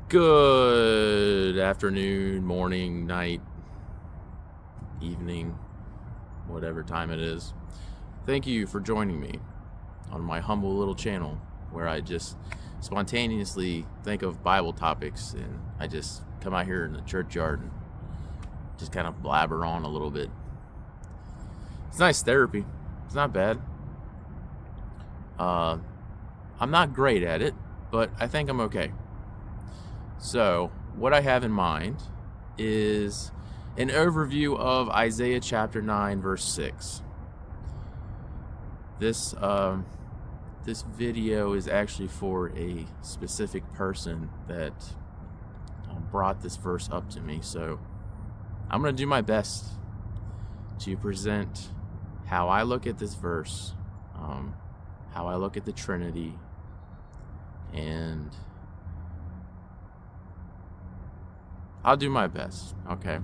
Good afternoon, morning, night, evening, whatever time it is. Thank you for joining me on my humble little channel where I just spontaneously think of Bible topics and I just come out here in the churchyard and just kind of blabber on a little bit. It's nice therapy. It's not bad. I'm not great at it, but I think I'm okay. So, what I have in mind is an overview of Isaiah chapter 9, verse 6. This video is actually for a specific person that brought this verse up to me. So, I'm going to do my best to present how I look at this verse, how I look at the Trinity, and I'll do my best, okay?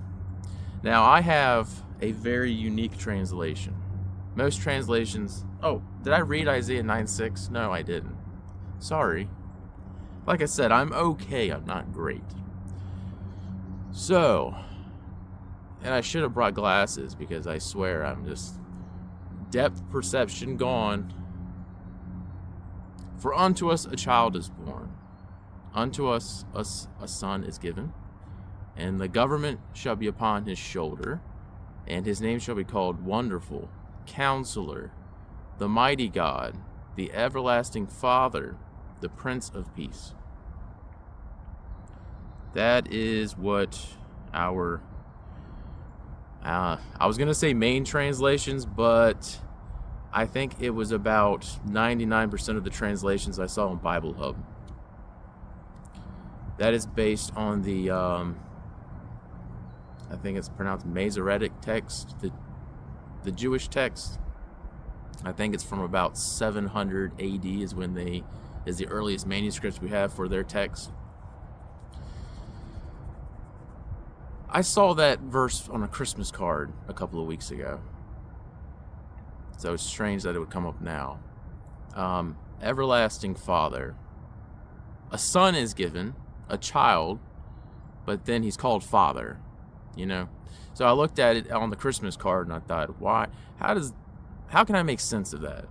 Now, I have a very unique translation. Most translations... Oh, did I read Isaiah 9:6? No, I didn't. Sorry. Like I said, I'm okay. I'm not great. So, and I should have brought glasses because I swear I'm just... depth perception gone. For unto us a child is born. Unto us a son is given. And the government shall be upon his shoulder, and his name shall be called Wonderful, Counselor, the Mighty God, the Everlasting Father, the Prince of Peace. That is what our, I was going to say main translations, but I think it was about 99% of the translations I saw on Bible Hub. That is based on the... I think it's pronounced Masoretic text, the Jewish text. I think it's from about 700 AD is the earliest manuscripts we have for their text. I saw that verse on a Christmas card a couple of weeks ago. So it's strange that it would come up now. Everlasting Father. A son is given, a child, but then he's called Father. You know, so I looked at it on the Christmas card and I thought, why? How can I make sense of that?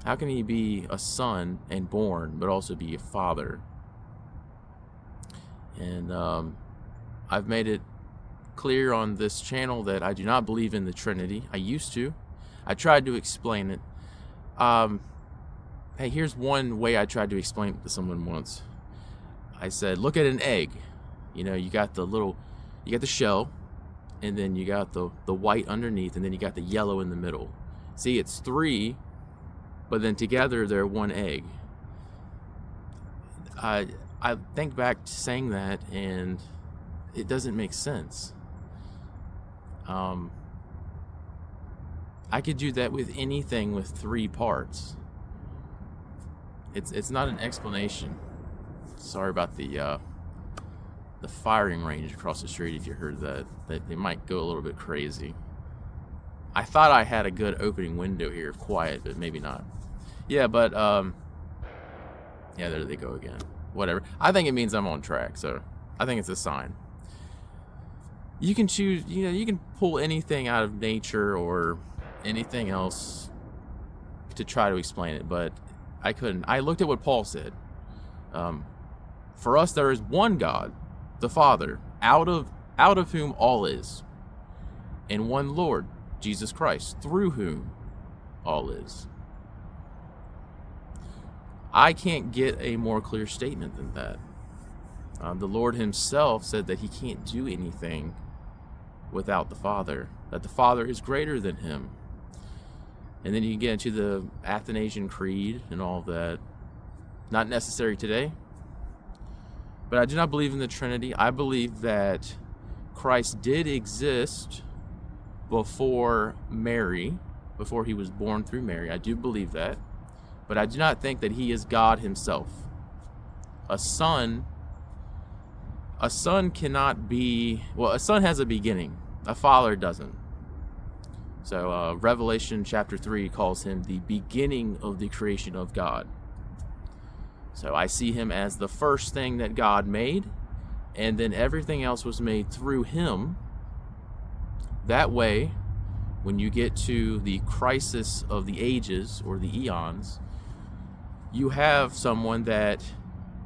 How can he be a son and born, but also be a father? And I've made it clear on this channel that I do not believe in the Trinity. I used to. I tried to explain it. Hey, here's one way I tried to explain it to someone once. I said, look at an egg. You know, you got the shell, and then you got the white underneath, and then you got the yellow in the middle. See, it's three, but then together they're one egg. I think back to saying that, and it doesn't make sense. I could do that with anything with three parts. It's not an explanation. Sorry about the firing range across the street. If you heard that they might go a little bit crazy. I thought I had a good opening window here, quiet, but maybe not. Yeah, but yeah, there they go again. Whatever. I think it means I'm on track, so I think it's a sign. You can choose, you can pull anything out of nature or anything else to try to explain it, but I couldn't. I looked at what Paul said. For us, there is one God, the Father, out of whom all is, and one Lord, Jesus Christ, through whom all is. I can't get a more clear statement than that. The Lord himself said that he can't do anything without the Father, that the Father is greater than him. And then you can get into the Athanasian Creed and all of that. Not necessary today. But I do not believe in the Trinity. I believe that Christ did exist before Mary, before he was born through Mary. I do believe that. But I do not think that he is God himself. A son cannot be... Well, a son has a beginning. A father doesn't. So Revelation chapter 3 calls him the beginning of the creation of God. So I see him as the first thing that God made, and then everything else was made through him. That way, when you get to the crisis of the ages or the eons, you have someone that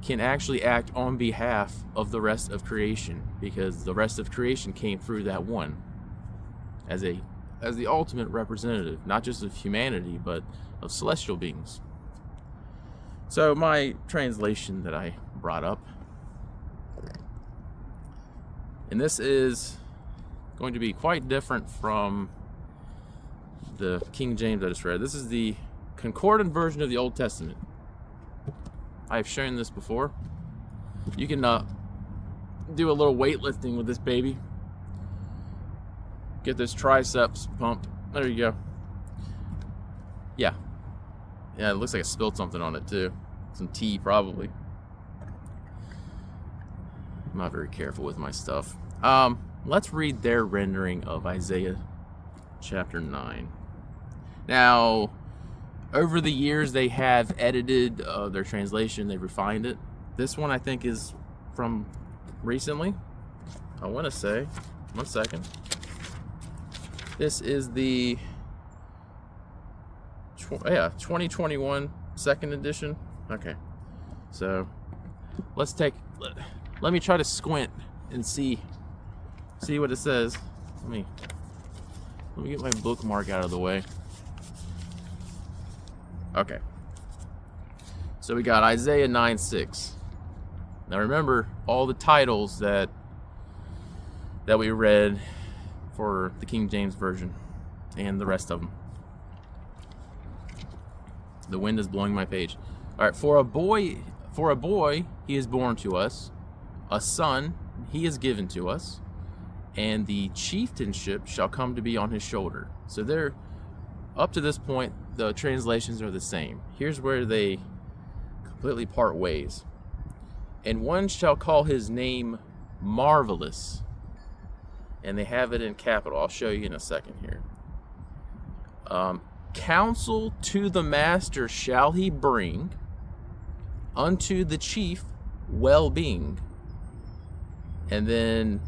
can actually act on behalf of the rest of creation, because the rest of creation came through that one as the ultimate representative, not just of humanity, but of celestial beings. So my translation that I brought up, and this is going to be quite different from the King James I just read. This is the concordant version of the Old Testament. I've shown this before. You can do a little weightlifting with this baby. Get those triceps pumped. There you go. Yeah, it looks like I spilled something on it too. Some tea, probably. I'm not very careful with my stuff. Let's read their rendering of Isaiah chapter 9. Now, over the years, they have edited their translation. They've refined it. This one, I think, is from recently. I want to say, 1 second. This is the 2021 second edition. Okay, so let me try to squint and see what it says. Let me get my bookmark out of the way. Okay, so we got Isaiah 9:6. Now remember all the titles that we read for the King James Version and the rest of them. The wind is blowing my page. All right, for a boy he is born to us, a son he is given to us, and the chieftainship shall come to be on his shoulder. So they're up to this point, the translations are the same. Here's where they completely part ways. And one shall call his name Marvelous. And they have it in capital. I'll show you in a second here. Counsel to the master shall he bring, unto the chief well-being. And then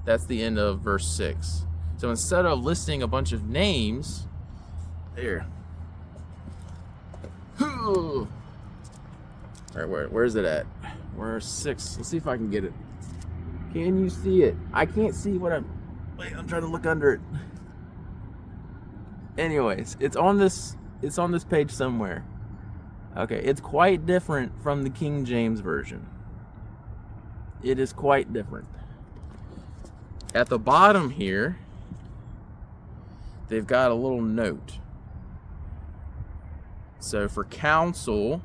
that's the end of verse 6. So instead of listing a bunch of names, there. All right, where's it at? Where's 6? Let's see if I can get it. Can you see it? I can't see what I'm trying to look under it. Anyways, it's on this page somewhere. Okay, it's quite different from the King James Version. It is quite different. At the bottom here, they've got a little note. So for counsel,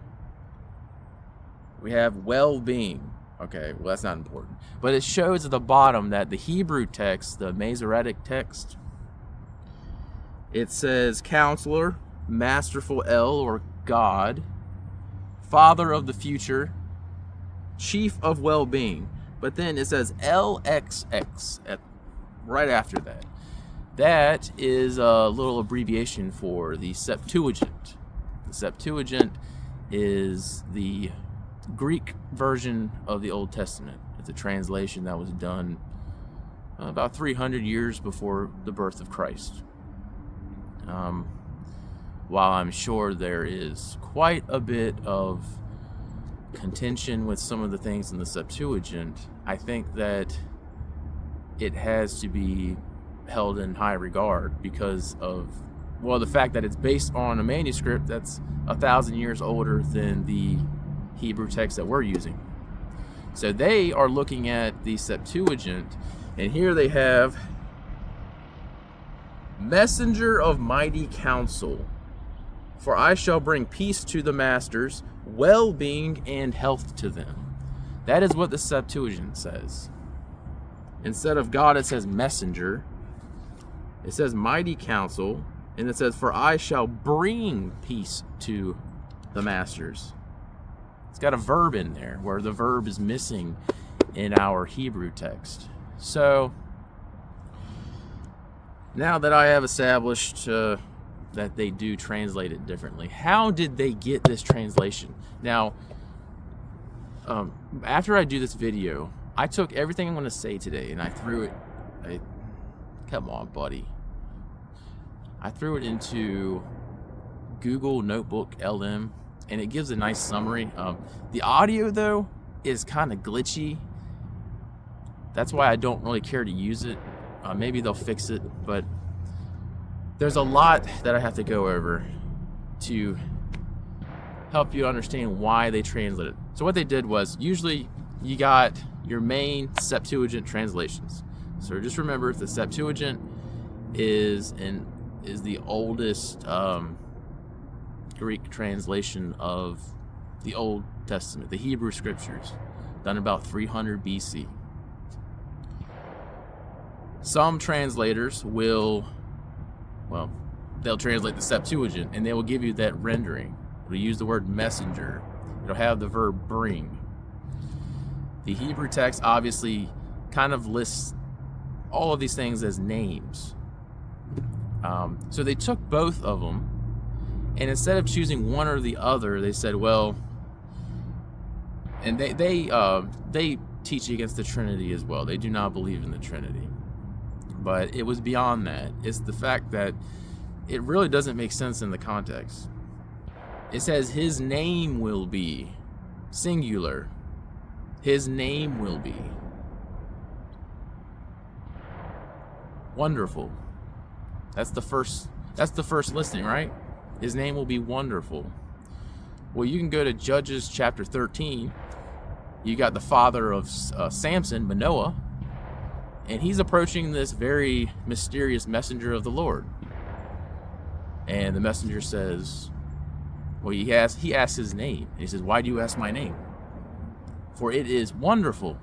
we have well-being. Okay, well, that's not important. But it shows at the bottom that the Hebrew text, the Masoretic text, it says Counselor, Masterful El, or God, Father of the future, Chief of well-being. But then it says LXX right after that. That is a little abbreviation for the Septuagint. The Septuagint is the Greek version of the Old Testament. It's a translation that was done about 300 years before the birth of Christ. While I'm sure there is quite a bit of contention with some of the things in the Septuagint, I think that it has to be held in high regard because of, well, the fact that it's based on a manuscript that's 1,000 years older than the Hebrew text that we're using. So they are looking at the Septuagint, and here they have Messenger of mighty counsel, for I shall bring peace to the masters, well-being and health to them. That is what the Septuagint says. Instead of God, it says messenger. It says mighty counsel, and it says, for I shall bring peace to the masters. It's got a verb in there where the verb is missing in our Hebrew text. So now that I have established that they do translate it differently, how did they get this translation? Now, After I do this video, I took everything I'm going to say today and I threw it. Come on, buddy. I threw it into Google Notebook LM, and it gives a nice summary. The audio, though, is kind of glitchy. That's why I don't really care to use it. Maybe they'll fix it, but there's a lot that I have to go over to help you understand why they translate it. So what they did was, usually you got your main Septuagint translations. So just remember, the Septuagint is the oldest Greek translation of the Old Testament, the Hebrew Scriptures, done about 300 BC. Some translators will, they'll translate the Septuagint and they will give you that rendering. It'll use the word messenger. It'll have the verb bring. The Hebrew text obviously kind of lists all of these things as names. So they took both of them, and instead of choosing one or the other, they said, well, and they teach against the Trinity as well. They do not believe in the Trinity. But it was beyond that. It's the fact that it really doesn't make sense in the context. It says his name will be singular. His name will be wonderful. That's the first listing, right? His name will be wonderful. Well, you can go to Judges chapter 13. You got the father of Samson, Manoah, and he's approaching this very mysterious messenger of the Lord. And the messenger says, well, he asks his name. And he says, why do you ask my name? For it is wonderful.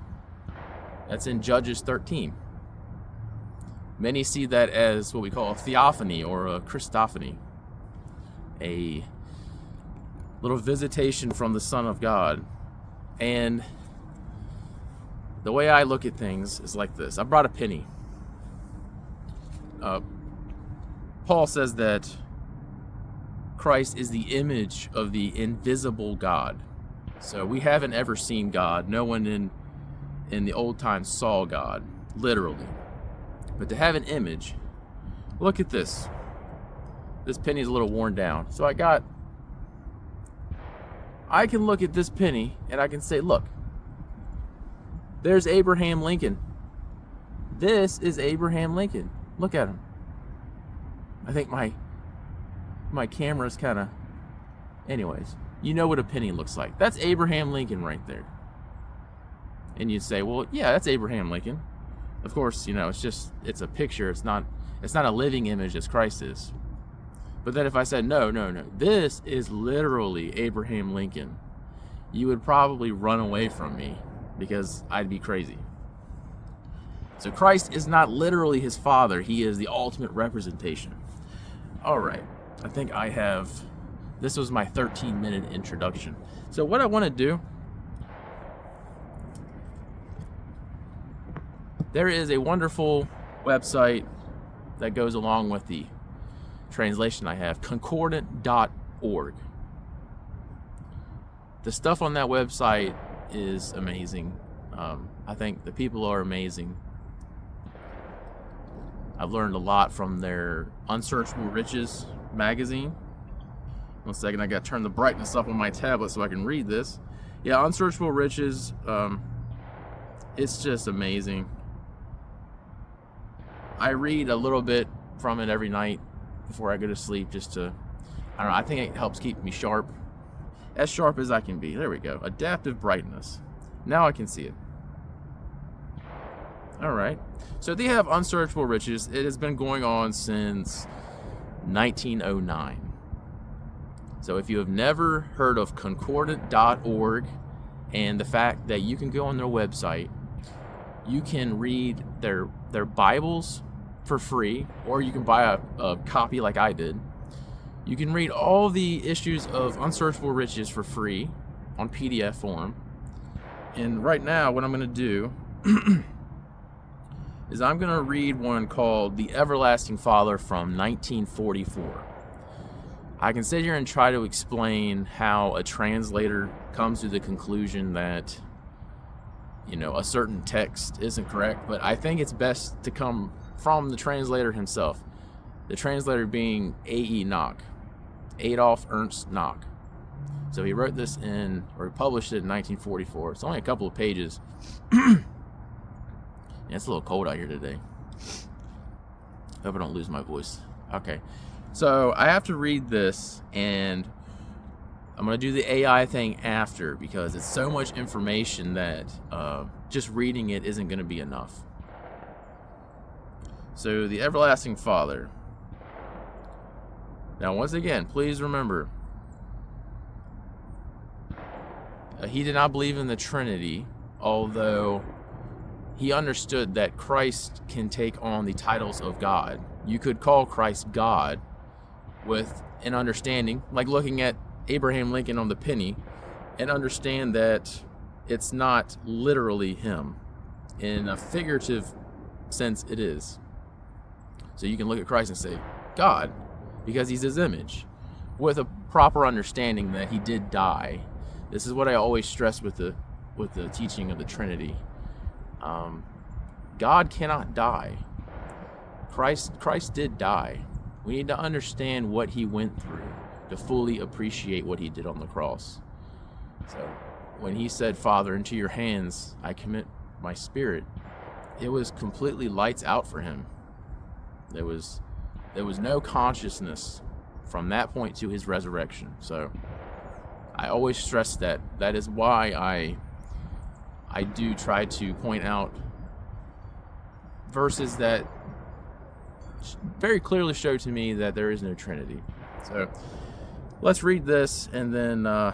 That's in Judges 13. Many see that as what we call a theophany or a Christophany, a little visitation from the Son of God. And the way I look at things is like this. I brought a penny. Paul says that Christ is the image of the invisible God. So we haven't ever seen God. No one in the old times saw God, literally. But to have an image, look at this. This penny is a little worn down. So I can look at this penny and I can say, look, there's Abraham Lincoln. This is Abraham Lincoln. Look at him. I think my camera's kind of, anyways, you know what a penny looks like. That's Abraham Lincoln right there. And you'd say, well, yeah, that's Abraham Lincoln. Of course, it's a picture. It's not a living image as Christ is. But then if I said, no, this is literally Abraham Lincoln, you would probably run away from me because I'd be crazy. So Christ is not literally his father. He is the ultimate representation. All right. I think this was my 13-minute introduction. So what I want to do, there is a wonderful website that goes along with the translation I have, concordant.org. The stuff on that website is amazing. I think the people are amazing. I've learned a lot from their Unsearchable Riches magazine. 1 second, I got to turn the brightness up on my tablet so I can read this. Yeah, Unsearchable Riches, it's just amazing. I read a little bit from it every night before I go to sleep just to, I don't know, I think it helps keep me sharp. As sharp as I can be. There we go. Adaptive brightness. Now I can see it. All right. So they have Unsearchable Riches. It has been going on since 1909. So if you have never heard of concordant.org and the fact that you can go on their website, you can read their Bibles for free, or you can buy a copy like I did. You can read all the issues of Unsearchable Riches for free on PDF form. And right now, what I'm going to do is I'm going to read one called The Everlasting Father from 1944. I can sit here and try to explain how a translator comes to the conclusion that, a certain text isn't correct, but I think it's best to come from the translator himself. The translator being A.E. Nock, Adolf Ernst Nock. So he wrote this he published it in 1944. It's only a couple of pages. It's a little cold out here today. Hope I don't lose my voice. Okay. So I have to read this, and I'm going to do the AI thing after because it's so much information that just reading it isn't going to be enough. So, the Everlasting Father. Now, once again, please remember, he did not believe in the Trinity, although he understood that Christ can take on the titles of God. You could call Christ God with an understanding, like looking at Abraham Lincoln on the penny, and understand that it's not literally him. In a figurative sense, it is. So you can look at Christ and say, God, because he's his image, with a proper understanding that he did die. This is what I always stress with the teaching of the Trinity. God cannot die. Christ did die. We need to understand what he went through to fully appreciate what he did on the cross. So when he said, Father, into your hands I commit my spirit, it was completely lights out for him. There was no consciousness from that point to his resurrection. So I always stress that. That is why I do try to point out verses that very clearly show to me that there is no Trinity. So let's read this, and then I'm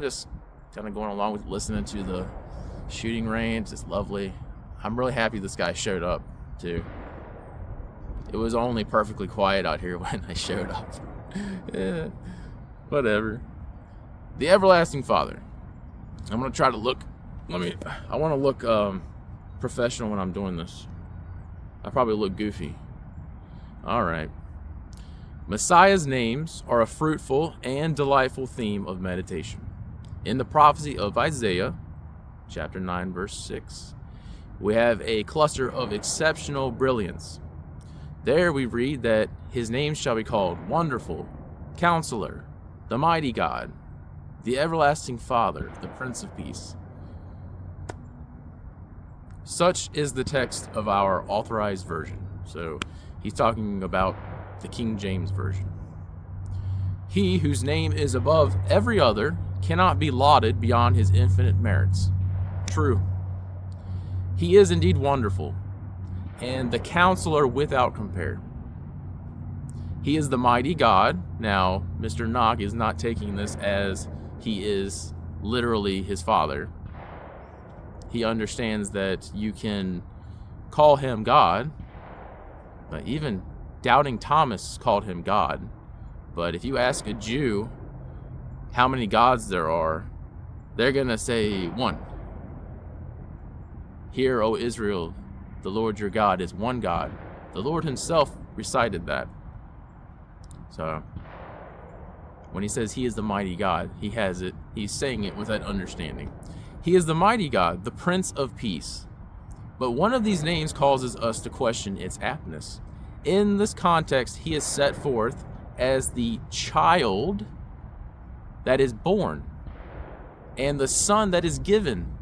just kind of going along with listening to the shooting range. It's lovely. I'm really happy this guy showed up too. It was only perfectly quiet out here when I showed up. Yeah, whatever. The Everlasting Father. I'm gonna try to look. I want to look professional when I'm doing this. I probably look goofy. All right. Messiah's names are a fruitful and delightful theme of meditation. In the prophecy of Isaiah, chapter 9, verse 6, we have a cluster of exceptional brilliance. There we read that his name shall be called Wonderful, Counselor, the Mighty God, the Everlasting Father, the Prince of Peace. Such is the text of our authorized version. So he's talking about the King James Version. He whose name is above every other cannot be lauded beyond his infinite merits. True. He is indeed wonderful, and the counselor without compare. He is the mighty God. Now, Mr. Nock is not taking this as he is literally his father. He understands that you can call him God, but even Doubting Thomas called him God. But if you ask a Jew how many gods there are, they're going to say one. Hear, O Israel, the Lord your God is one God. The Lord himself recited that. So when he says he is the mighty God, he has it. He's saying it with that understanding. He is the mighty God, the Prince of Peace. But one of these names causes us to question its aptness. In this context, he is set forth as the child that is born and the son that is given.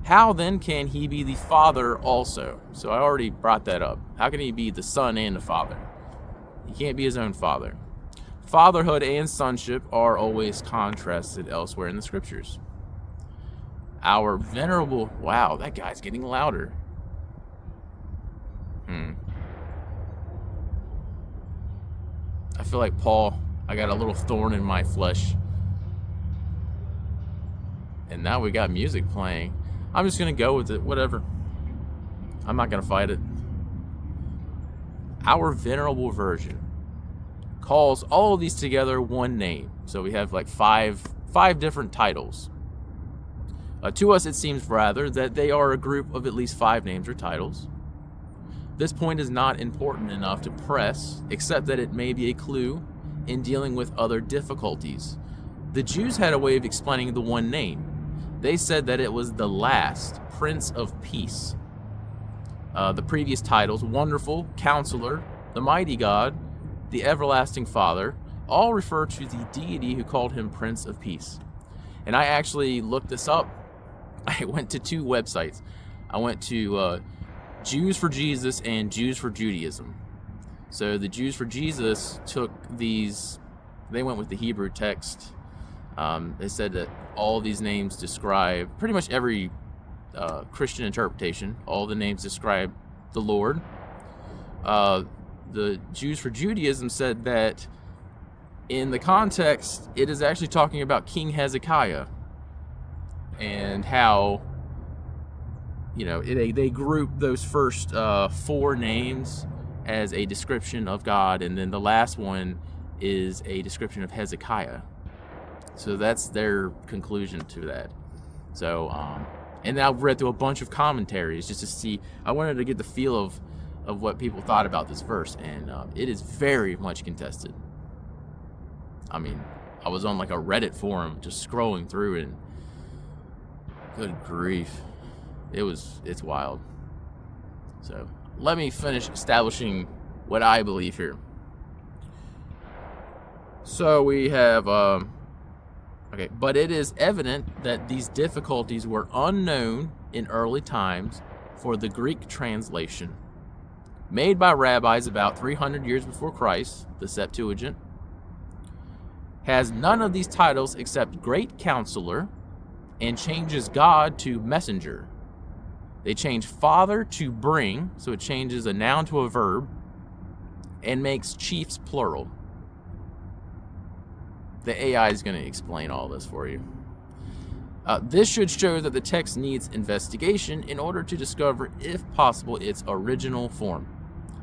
How then can he be the father also? So I already brought that up. How can he be the son and the father? He can't be his own father. Fatherhood and sonship are always contrasted elsewhere in the scriptures. Our venerable... Wow, that guy's getting louder. I feel like Paul, I got a little thorn in my flesh. And now we got music playing. I'm just going to go with it, whatever. I'm not going to fight it. Our venerable version calls all of these together one name. So we have like five different titles. To us, it seems rather that they are a group of at least 5 names or titles. This point is not important enough to press, except that it may be a clue in dealing with other difficulties. The Jews had a way of explaining the one name. They said that it was the last Prince of Peace. The previous titles, Wonderful, Counselor, the Mighty God, the Everlasting Father, all refer to the deity who called him Prince of Peace. And I actually looked this up. I went to two websites. I went to Jews for Jesus and Jews for Judaism. So the Jews for Jesus took these, they went with the Hebrew text. They said that all these names describe pretty much every Christian interpretation. All the names describe the Lord. The Jews for Judaism said that in the context, it is actually talking about King Hezekiah and how, you know, they group those first four names as a description of God, and then the last one is a description of Hezekiah. So that's their conclusion to that. So, and then I've read through a bunch of commentaries just to see, I wanted to get the feel of what people thought about this verse, and it is very much contested. I mean, I was on like a Reddit forum just scrolling through, and good grief, it's wild. So let me finish establishing what I believe here. So we have okay, but it is evident that these difficulties were unknown in early times, for the Greek translation made by rabbis about 300 years before Christ, the Septuagint, has none of these titles except Great Counselor, and changes God to Messenger. They change Father to Bring, so it changes a noun to a verb, and makes chiefs plural. The AI is going to explain all this for you. This should show that the text needs investigation in order to discover, if possible, its original form.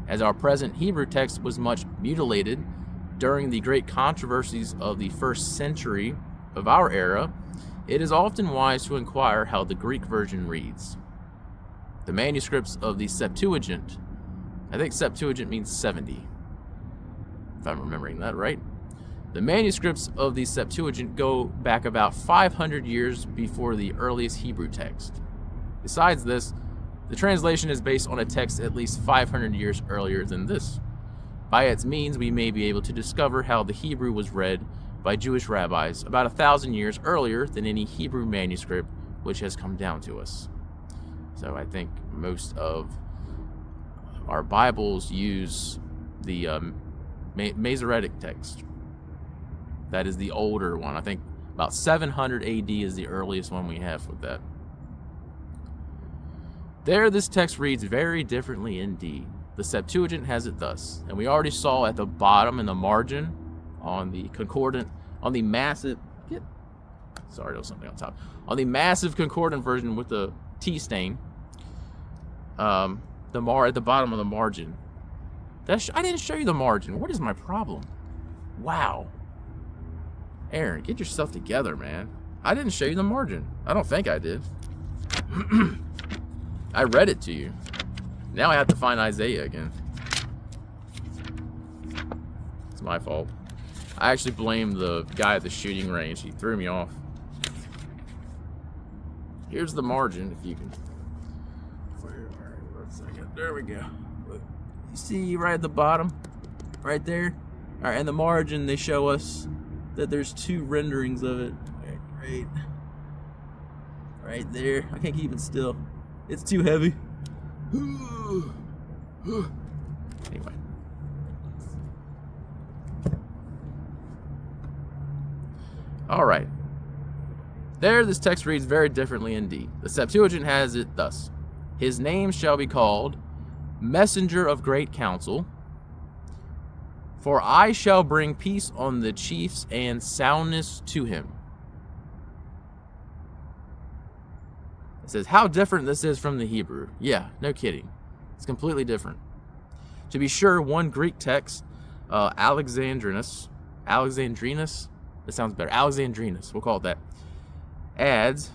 As our present Hebrew text was much mutilated during the great controversies of the first century of our era, it is often wise to inquire how the Greek version reads. The manuscripts of the Septuagint, I think Septuagint means 70, if I'm remembering that right. The manuscripts of the Septuagint go back about 500 years before the earliest Hebrew text. Besides this, the translation is based on a text at least 500 years earlier than this. By its means, we may be able to discover how the Hebrew was read by Jewish rabbis about 1,000 years earlier than any Hebrew manuscript which has come down to us. So I think most of our Bibles use the Masoretic text. That is the older one. I think about 700 AD is the earliest one we have with that. There, this text reads very differently indeed. The Septuagint has it thus, and we already saw at the bottom in the margin on the concordant, on the massive, sorry, there was something on top. On the massive concordant version with the T stain, at the bottom of the margin. I didn't show you the margin. What is my problem? Wow. Aaron, get yourself together, man. I didn't show you the margin. I don't think I did. I read it to you. Now I have to find Isaiah again. It's my fault. I actually blame the guy at the shooting range. He threw me off. Here's the margin, if you can. One second. There we go. You see right at the bottom? Right there? Alright, and the margin, they show us that there's two renderings of it. Right there. I can't keep it still. It's too heavy. Anyway. Alright. There, this text reads very differently indeed. The Septuagint has it thus. His name shall be called Messenger of Great Counsel, for I shall bring peace on the chiefs and soundness to him. It says, how different this is from the Hebrew. Yeah, no kidding. It's completely different. To be sure, one Greek text, Alexandrinus, that sounds better, Alexandrinus, we'll call it that, adds,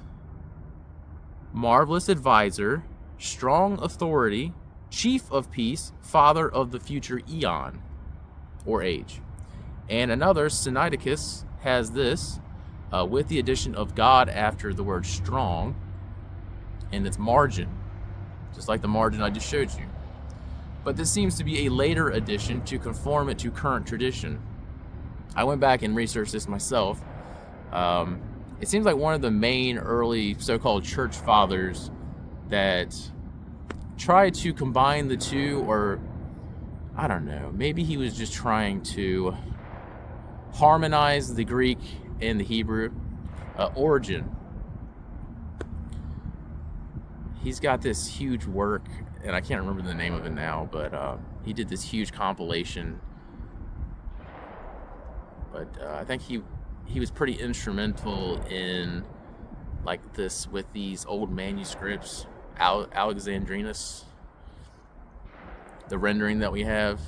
marvelous advisor, strong authority, chief of peace, father of the future eon or age. And another, Sinaiticus, has this with the addition of God after the word strong and its margin, just like the margin I just showed you. But this seems to be a later addition to conform it to current tradition. I went back and researched this myself. It seems like one of the main early so-called church fathers that tried to combine the two, or I don't know, maybe he was just trying to harmonize the Greek and the Hebrew. Origen. He's got this huge work, and I can't remember the name of it now, but he did this huge compilation. But I think he was pretty instrumental in like this with these old manuscripts. Alexandrinus, the rendering that we have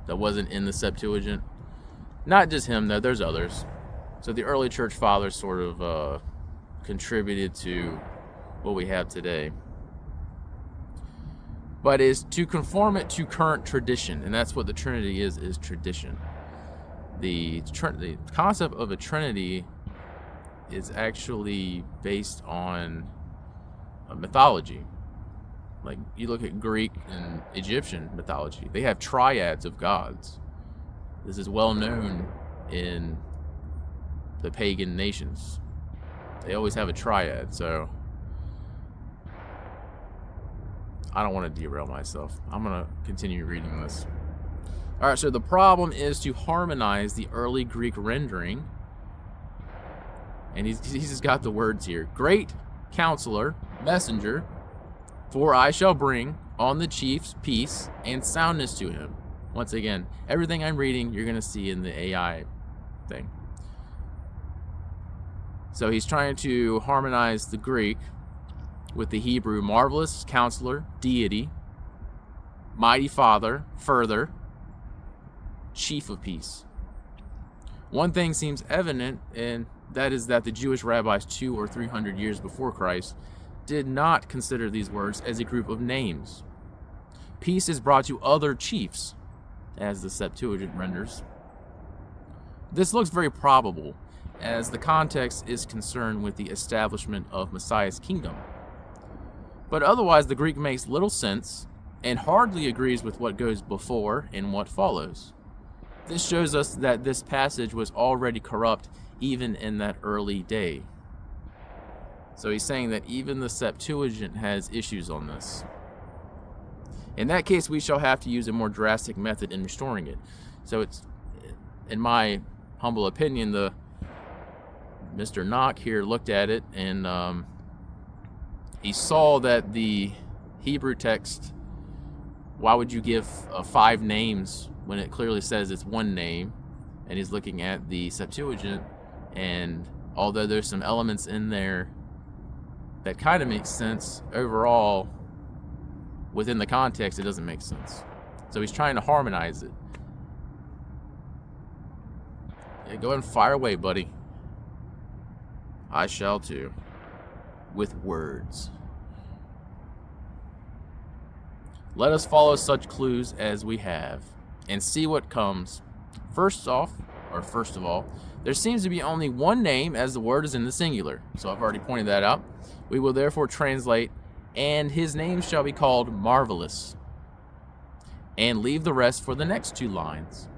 that wasn't in the Septuagint. Not just him though, there's others. So the early church fathers sort of contributed to what we have today. But is to conform it to current tradition, and that's what the Trinity is tradition. The concept of a Trinity is actually based on mythology. Like you look at Greek and Egyptian mythology, they have triads of gods. This is well known in the pagan nations. They always have a triad, so I don't want to derail myself. I'm going to continue reading this. All right, so the problem is to harmonize the early Greek rendering. And he's just got the words here. Great counselor, messenger, for I shall bring on the chiefs peace and soundness to him. Once again, everything I'm reading, you're going to see in the AI thing. So he's trying to harmonize the Greek with the Hebrew. Marvelous counselor, deity, mighty father, further, chief of peace. One thing seems evident, and that is that the Jewish rabbis 200 or 300 years before Christ did not consider these words as a group of names. Peace is brought to other chiefs, as the Septuagint renders. This looks very probable, as the context is concerned with the establishment of Messiah's kingdom. But otherwise, the Greek makes little sense and hardly agrees with what goes before and what follows. This shows us that this passage was already corrupt even in that early day. So he's saying that even the Septuagint has issues on this. In that case, we shall have to use a more drastic method in restoring it. So it's, in my humble opinion, the Mr. Knock here looked at it and he saw that the Hebrew text, why would you give 5 names when it clearly says it's one name? And he's looking at the Septuagint, and although there's some elements in there that kind of makes sense, overall, within the context, it doesn't make sense. So he's trying to harmonize it. Yeah, go ahead and fire away, buddy. I shall too. With words. Let us follow such clues as we have and see what comes. First of all, there seems to be only one name as the word is in the singular. So I've already pointed that out. We will therefore translate, and his name shall be called Marvelous, and leave the rest for the next 2 lines,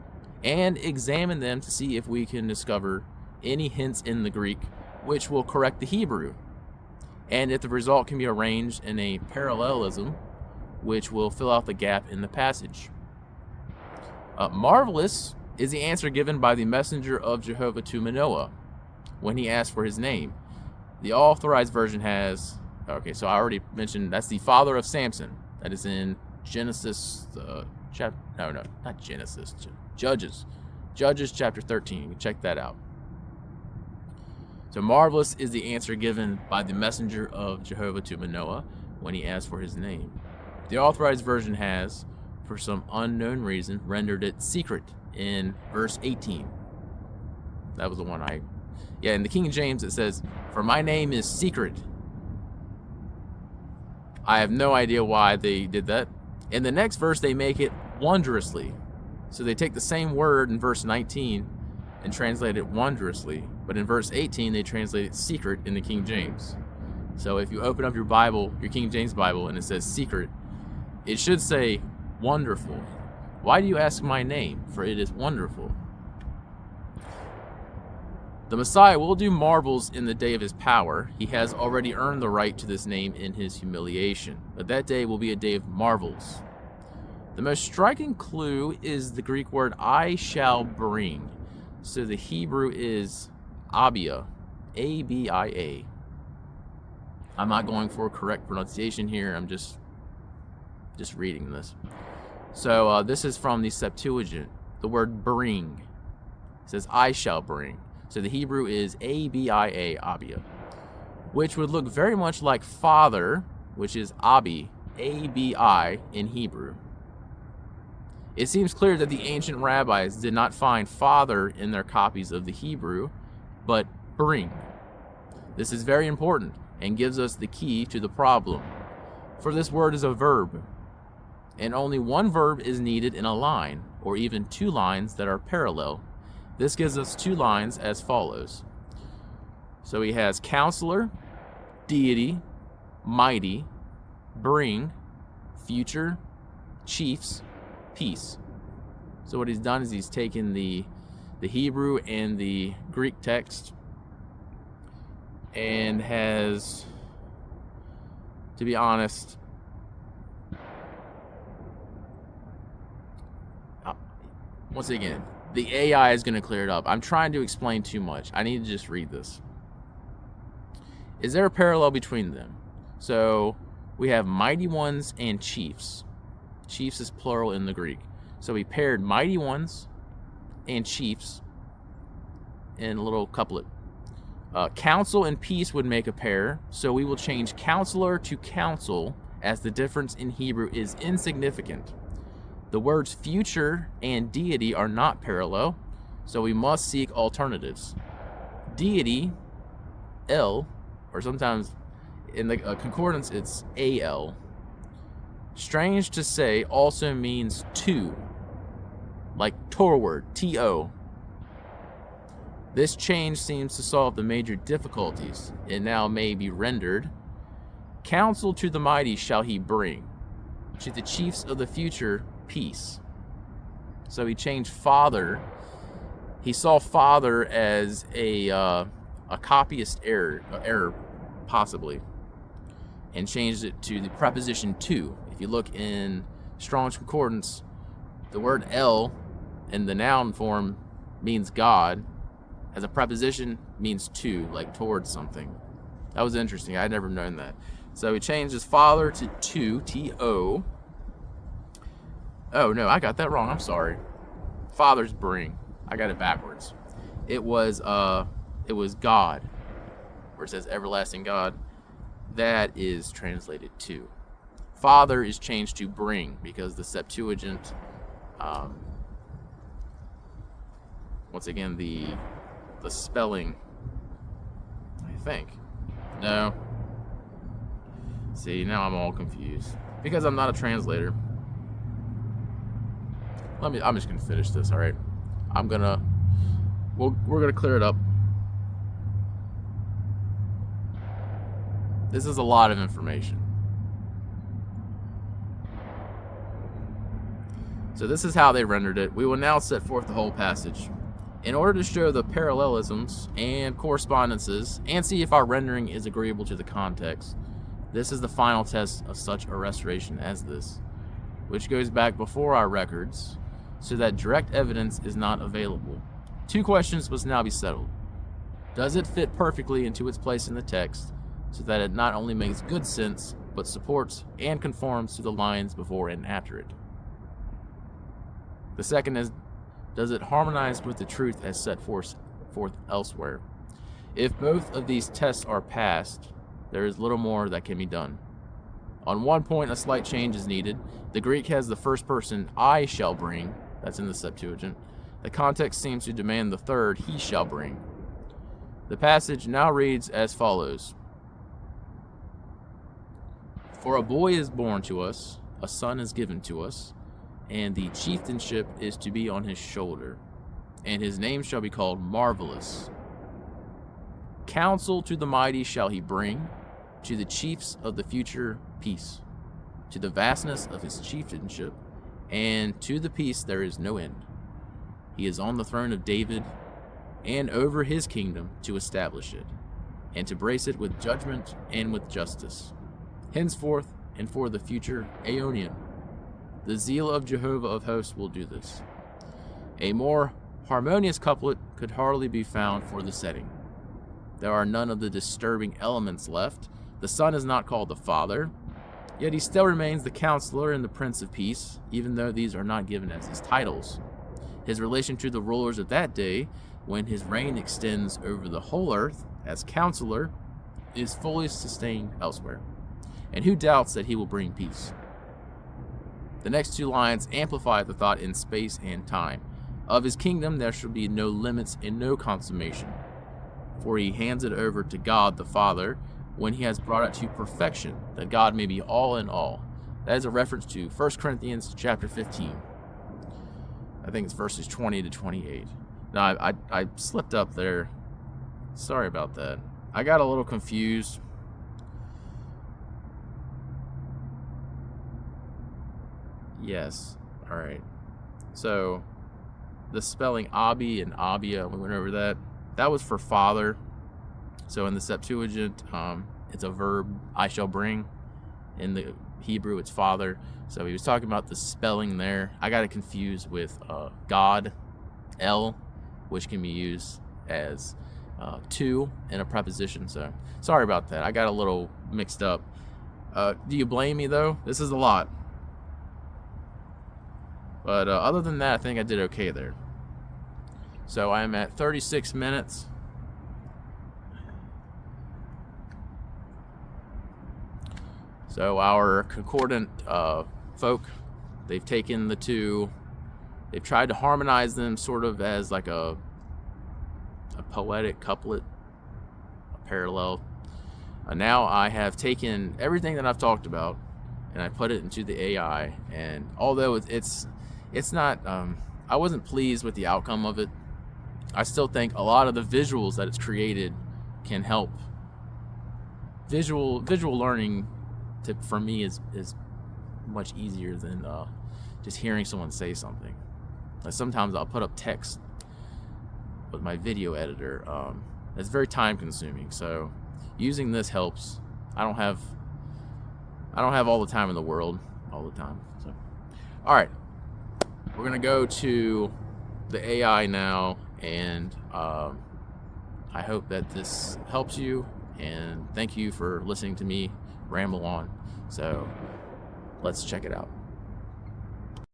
and examine them to see if we can discover any hints in the Greek which will correct the Hebrew, and if the result can be arranged in a parallelism which will fill out the gap in the passage. Marvelous is the answer given by the messenger of Jehovah to Manoah when he asked for his name. The authorized version has, okay, so I already mentioned that's the father of Samson. That is in Genesis, Judges. Judges chapter 13. You can check that out. So marvelous is the answer given by the messenger of Jehovah to Manoah when he asked for his name. The authorized version has, for some unknown reason, rendered it secret in verse 18. That was the one in the King James it says, "For my name is secret." I have no idea why they did that. In the next verse, they make it wondrously. So they take the same word in verse 19 and translate it wondrously. But in verse 18, they translate it secret in the King James. So if you open up your Bible, your King James Bible, and it says secret, it should say wonderful. Why do you ask my name? For it is wonderful. The Messiah will do marvels in the day of his power. He has already earned the right to this name in his humiliation. But that day will be a day of marvels. The most striking clue is the Greek word I shall bring. So the Hebrew is Abia, A-B-I-A. I'm not going for correct pronunciation here. I'm just reading this. So this is from the Septuagint. The word bring. It says I shall bring. So the Hebrew is A-B-I-A, Abia, which would look very much like father, which is Abi, A-B-I in Hebrew. It seems clear that the ancient rabbis did not find father in their copies of the Hebrew, but bring. This is very important and gives us the key to the problem. For this word is a verb, and only one verb is needed in a line, or even two lines that are parallel. This gives us two lines as follows. So he has counselor, deity, mighty, bring, future, chiefs, peace. So what he's done is he's taken the Hebrew and the Greek text and has, to be honest, once again, the AI is going to clear it up. I'm trying to explain too much. I need to just read this. Is there a parallel between them? So we have mighty ones and chiefs. Chiefs is plural in the Greek. So we paired mighty ones and chiefs in a little couplet. Counsel and peace would make a pair. So we will change counselor to counsel, as the difference in Hebrew is insignificant. The words future and deity are not parallel, so we must seek alternatives. Deity, El, or sometimes in the concordance it's AL. Strange to say, also means to, like toward, T-O. This change seems to solve the major difficulties. It now may be rendered, counsel to the mighty shall he bring, to the chiefs of the future peace. So he changed father. He saw father as a copyist error, possibly, and changed it to the preposition to. If you look in Strong's Concordance, the word El in the noun form means God. As a preposition means to, like towards something. That was interesting. I'd never known that. So he changed his father to T-O. Oh, no, I got that wrong. I'm sorry. Father's bring. I got it backwards. It was God, where it says everlasting God. That is translated to. Father is changed to bring because the Septuagint, once again, the spelling, I think. No. See, now I'm all confused because I'm not a translator. I'm just gonna finish this, all right? We're gonna clear it up. This is a lot of information. So this is how they rendered it. We will now set forth the whole passage. In order to show the parallelisms and correspondences and see if our rendering is agreeable to the context, this is the final test of such a restoration as this, which goes back before our records, so that direct evidence is not available. Two questions must now be settled. Does it fit perfectly into its place in the text, so that it not only makes good sense, but supports and conforms to the lines before and after it? The second is, does it harmonize with the truth as set forth elsewhere? If both of these tests are passed, there is little more that can be done. On one point, a slight change is needed. The Greek has the first person, I shall bring. That's in the Septuagint. The context seems to demand the third, he shall bring. The passage now reads as follows. For a boy is born to us, a son is given to us, and the chieftainship is to be on his shoulder, and his name shall be called Marvelous. Counsel to the mighty shall he bring, to the chiefs of the future peace, to the vastness of his chieftainship, and to the peace there is no end. He is on the throne of David, and over his kingdom to establish it, and to brace it with judgment and with justice, henceforth and for the future aeonian. The zeal of Jehovah of hosts will do this. A more harmonious couplet could hardly be found for the setting. There are none of the disturbing elements left. The Son is not called the Father, yet he still remains the Counselor and the Prince of Peace, even though these are not given as his titles. His relation to the rulers of that day, when his reign extends over the whole earth as Counselor, is fully sustained elsewhere. And who doubts that he will bring peace? The next two lines amplify the thought in space and time. Of his kingdom there shall be no limits and no consummation, for he hands it over to God the Father when he has brought it to perfection, that God may be all in all. That is a reference to 1 Corinthians chapter 15. I think it's verses 20 to 28. Now, I slipped up there. Sorry about that. I got a little confused. Yes. All right. So, the spelling Abi and Abia, we went over that. That was for father. So in the Septuagint, it's a verb, I shall bring. In the Hebrew, it's father. So he was talking about the spelling there. I got it confused with God, El, which can be used as to in a preposition. So sorry about that. I got a little mixed up. Do you blame me, though? This is a lot. But other than that, I think I did okay there. So I'm at 36 minutes. So our concordant folk, they've taken the two, they've tried to harmonize them sort of as like a poetic couplet, a parallel. Now I have taken everything that I've talked about and I put it into the AI, and although it's not, I wasn't pleased with the outcome of it. I still think a lot of the visuals that it's created can help. Visual learning for me is much easier than just hearing someone say something. Like sometimes I'll put up text with my video editor. It's very time consuming, so using this helps. I don't have all the time in the world all the time. So, all right, we're gonna go to the AI now, and I hope that this helps you, and thank you for listening to me ramble on. So let's check it out.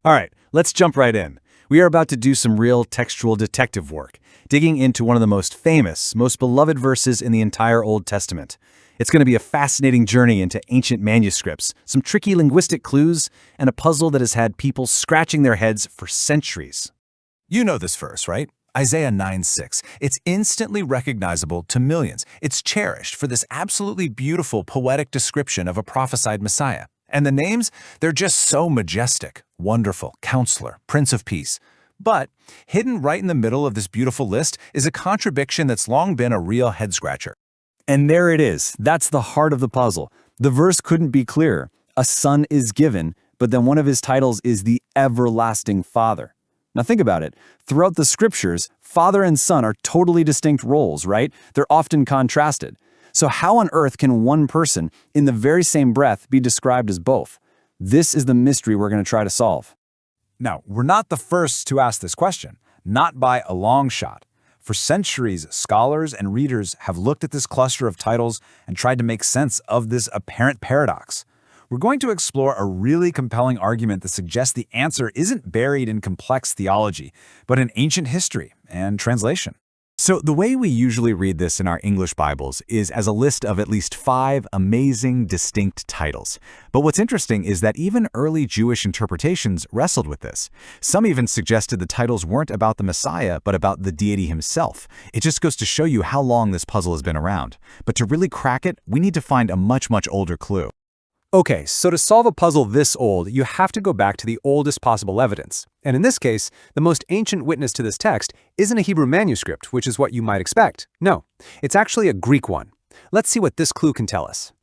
All right, let's jump right in. We are about to do some real textual detective work, digging into one of the most famous, most beloved verses in the entire Old Testament. It's going to be a fascinating journey into ancient manuscripts, some tricky linguistic clues, and a puzzle that has had people scratching their heads for centuries. You know this verse, right? Isaiah 9:6. It's instantly recognizable to millions. It's cherished for this absolutely beautiful poetic description of a prophesied Messiah. And the names, they're just so majestic. Wonderful, Counselor, Prince of Peace. But hidden right in the middle of this beautiful list is a contradiction that's long been a real head-scratcher. And there it is. That's the heart of the puzzle. The verse couldn't be clearer. A son is given, but then one of his titles is the Everlasting Father. Now think about it. Throughout the scriptures, father and son are totally distinct roles, right? They're often contrasted. So how on earth can one person, in the very same breath, be described as both? This is the mystery we're going to try to solve. Now, we're not the first to ask this question, not by a long shot. For centuries, scholars and readers have looked at this cluster of titles and tried to make sense of this apparent paradox. We're going to explore a really compelling argument that suggests the answer isn't buried in complex theology, but in ancient history and translation. So the way we usually read this in our English Bibles is as a list of at least 5 amazing, distinct titles. But what's interesting is that even early Jewish interpretations wrestled with this. Some even suggested the titles weren't about the Messiah, but about the deity himself. It just goes to show you how long this puzzle has been around. But to really crack it, we need to find a much, much older clue. Okay, so to solve a puzzle this old, you have to go back to the oldest possible evidence. And in this case, the most ancient witness to this text isn't a Hebrew manuscript, which is what you might expect. No, it's actually a Greek one. Let's see what this clue can tell us.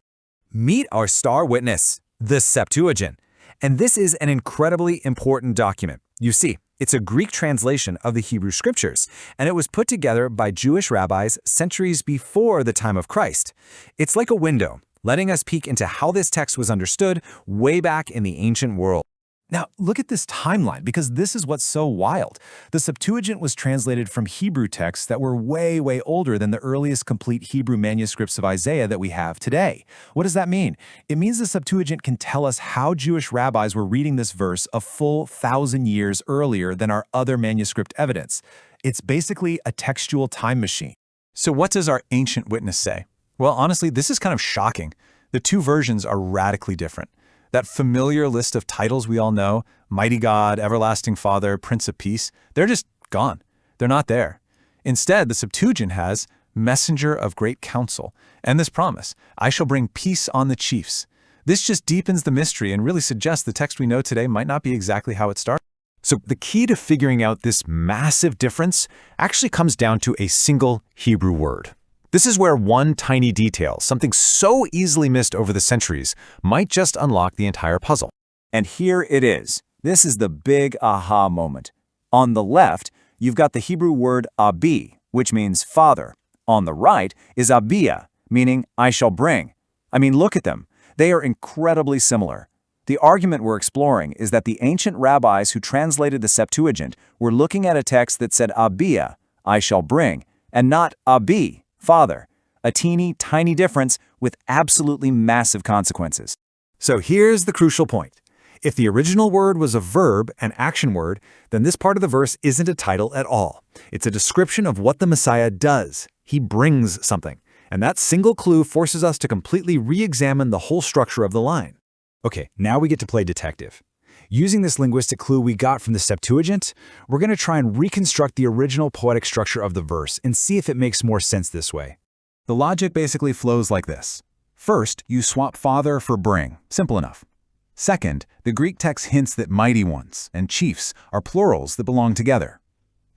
Meet our star witness, the Septuagint. And this is an incredibly important document. You see, it's a Greek translation of the Hebrew Scriptures, and it was put together by Jewish rabbis centuries before the time of Christ. It's like a window, letting us peek into how this text was understood way back in the ancient world. Now, look at this timeline, because this is what's so wild. The Septuagint was translated from Hebrew texts that were way, way older than the earliest complete Hebrew manuscripts of Isaiah that we have today. What does that mean? It means the Septuagint can tell us how Jewish rabbis were reading this verse a full 1,000 years earlier than our other manuscript evidence. It's basically a textual time machine. So what does our ancient witness say? Well, honestly, this is kind of shocking. The two versions are radically different. That familiar list of titles we all know, Mighty God, Everlasting Father, Prince of Peace, they're just gone. They're not there. Instead, the Septuagint has Messenger of Great Counsel and this promise, I shall bring peace on the chiefs. This just deepens the mystery and really suggests the text we know today might not be exactly how it started. So the key to figuring out this massive difference actually comes down to a single Hebrew word. This is where one tiny detail, something so easily missed over the centuries, might just unlock the entire puzzle. And here it is. This is the big aha moment. On the left, you've got the Hebrew word abi, which means father. On the right is abia, meaning I shall bring. I mean, look at them. They are incredibly similar. The argument we're exploring is that the ancient rabbis who translated the Septuagint were looking at a text that said abia, I shall bring, and not abi, father, a teeny tiny difference with absolutely massive consequences. So here's the crucial point. If the original word was a verb, an action word, then this part of the verse isn't a title at all. It's a description of what the Messiah does. He brings something. And that single clue forces us to completely re-examine the whole structure of the line. Okay, now we get to play detective. Using this linguistic clue we got from the Septuagint, we're going to try and reconstruct the original poetic structure of the verse and see if it makes more sense this way. The logic basically flows like this. First, you swap father for bring. Simple enough. Second, the Greek text hints that mighty ones and chiefs are plurals that belong together.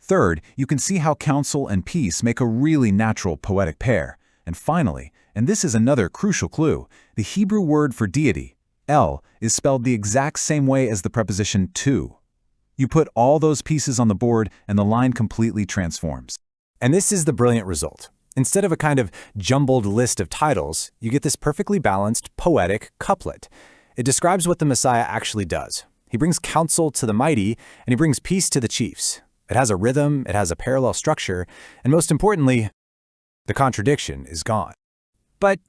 Third, you can see how counsel and peace make a really natural poetic pair. And finally, and this is another crucial clue, the Hebrew word for deity, El, is spelled the exact same way as the preposition to. You put all those pieces on the board and the line completely transforms. And this is the brilliant result. Instead of a kind of jumbled list of titles, you get this perfectly balanced, poetic couplet. It describes what the Messiah actually does. He brings counsel to the mighty, and he brings peace to the chiefs. It has a rhythm, it has a parallel structure, and most importantly, the contradiction is gone. But,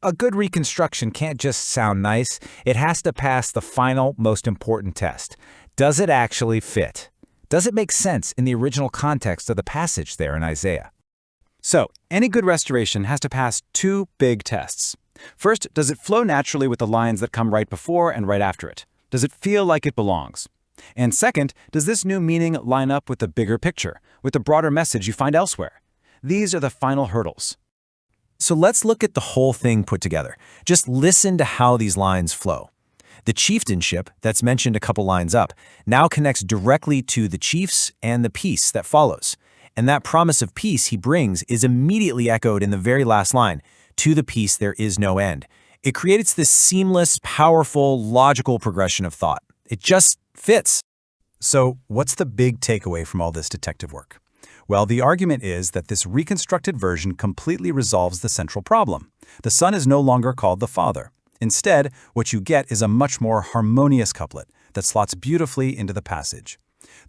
a good reconstruction can't just sound nice. It has to pass the final, most important test. Does it actually fit? Does it make sense in the original context of the passage there in Isaiah? So, any good restoration has to pass two big tests. First, does it flow naturally with the lines that come right before and right after it? Does it feel like it belongs? And second, does this new meaning line up with the bigger picture, with the broader message you find elsewhere? These are the final hurdles. So let's look at the whole thing put together. Just listen to how these lines flow. The chieftainship that's mentioned a couple lines up now connects directly to the chiefs and the peace that follows. And that promise of peace he brings is immediately echoed in the very last line, to the peace there is no end. It creates this seamless, powerful, logical progression of thought. It just fits. So what's the big takeaway from all this detective work? Well, the argument is that this reconstructed version completely resolves the central problem. The Son is no longer called the Father. Instead, what you get is a much more harmonious couplet that slots beautifully into the passage.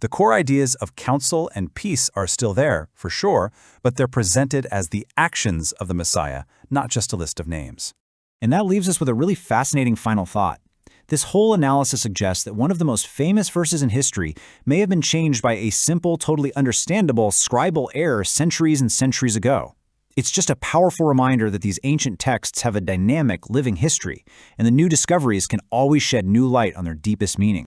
The core ideas of counsel and peace are still there, for sure, but they're presented as the actions of the Messiah, not just a list of names. And that leaves us with a really fascinating final thought. This whole analysis suggests that one of the most famous verses in history may have been changed by a simple, totally understandable scribal error centuries and centuries ago. It's just a powerful reminder that these ancient texts have a dynamic, living history, and the new discoveries can always shed new light on their deepest meaning.